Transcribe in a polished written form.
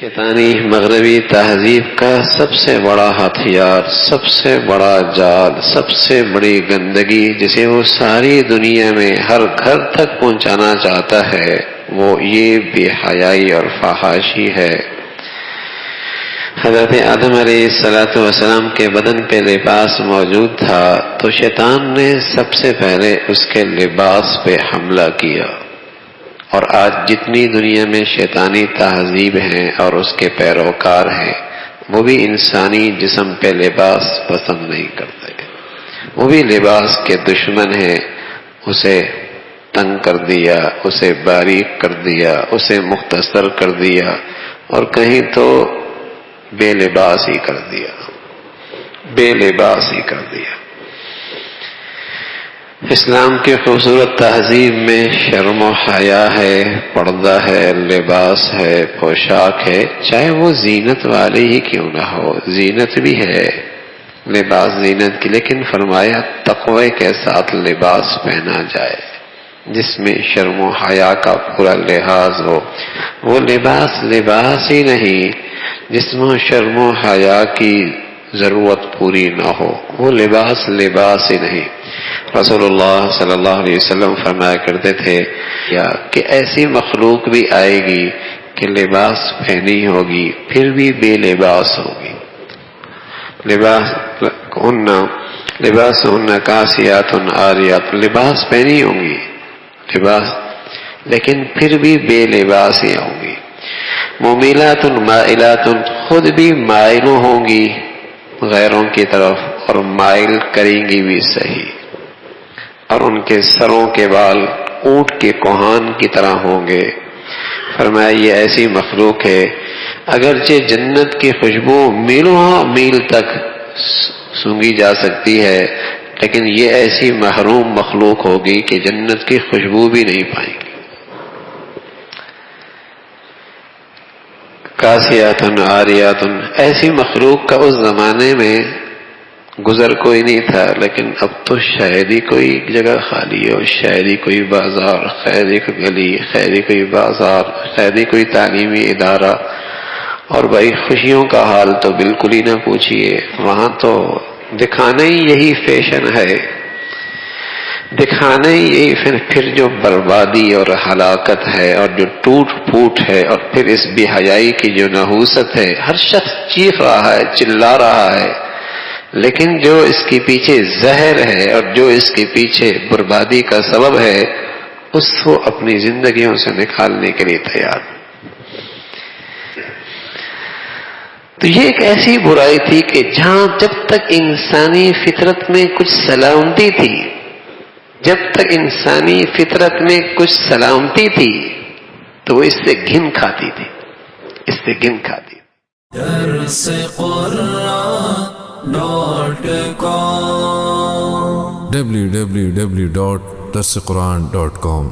شیطانی مغربی تہذیب کا سب سے بڑا ہتھیار، سب سے بڑا جال، سب سے بڑی گندگی جسے وہ ساری دنیا میں ہر گھر تک پہنچانا چاہتا ہے، وہ یہ بے حیائی اور فحاشی ہے۔ حضرت آدم علیہ السلام کے بدن پہ لباس موجود تھا تو شیطان نے سب سے پہلے اس کے لباس پہ حملہ کیا، اور آج جتنی دنیا میں شیطانی تہذیب ہیں اور اس کے پیروکار ہیں، وہ بھی انسانی جسم پہ لباس پسند نہیں کرتے، وہ بھی لباس کے دشمن ہیں۔ اسے تنگ کر دیا، اسے باریک کر دیا، اسے مختصر کر دیا، اور کہیں تو بے لباس ہی کر دیا، بے لباس ہی کر دیا۔ اسلام کی خوبصورت تہذیب میں شرم و حیا ہے، پردہ ہے، لباس ہے، پوشاک ہے، چاہے وہ زینت والی ہی کیوں نہ ہو، زینت بھی ہے، لباس زینت کی، لیکن فرمایا تقوی کے ساتھ لباس پہنا جائے جس میں شرم و حیا کا پورا لحاظ ہو۔ وہ لباس لباس ہی نہیں جس میں شرم و حیا کی ضرورت پوری نہ ہو، وہ لباس لباس ہی نہیں۔ رسول اللہ صلی اللہ علیہ وسلم فرمایا کرتے تھے کہ ایسی مخلوق بھی آئے گی کہ لباس پہنی ہوگی پھر بھی بے لباس ہوگی۔ لباس کاسیات عاریات، لباس پہنی ہوں گی، لباس، لیکن پھر بھی بے لباس ہی ہوں گی۔ ممیلات مائلات، خود بھی مائل ہوں گی غیروں کی طرف، اور مائل کریں گی بھی صحیح، اور ان کے سروں کے بال اونٹ کے کوہان کی طرح ہوں گے۔ فرمایا یہ ایسی مخلوق ہے، اگرچہ جنت کی خوشبو میلوں میل تک سونگھی جا سکتی ہے، لیکن یہ ایسی محروم مخلوق ہوگی کہ جنت کی خوشبو بھی نہیں پائیں گی۔ کاسیات عاریات، ایسی مخلوق کا اس زمانے میں گزر کوئی نہیں تھا، لیکن اب تو شاید ہی کوئی جگہ خالی ہے، اور شاید ہی کوئی بازار، خیر ہی کوئی گلی، خیر ہی کوئی بازار، شاید ہی کوئی تعلیمی ادارہ، اور بھائی خوشیوں کا حال تو بالکل ہی نہ پوچھیے، وہاں تو دکھانا ہی یہی فیشن ہے، دکھانا ہی یہی، پھر جو بربادی اور ہلاکت ہے اور جو ٹوٹ پھوٹ ہے، اور پھر اس بے حیائی کی جو نحوست ہے، ہر شخص چیخ رہا ہے، چلا رہا ہے، لیکن جو اس کے پیچھے زہر ہے اور جو اس کے پیچھے بربادی کا سبب ہے، اس کو اپنی زندگیوں سے نکالنے کے لیے تیار۔ تو یہ ایک ایسی برائی تھی کہ جہاں جب تک انسانی فطرت میں کچھ سلامتی تھی، جب تک انسانی فطرت میں کچھ سلامتی تھی تو وہ اس سے گھن کھاتی تھی، اس سے گھن کھاتی۔ درس قرآن www.درسقرآن.com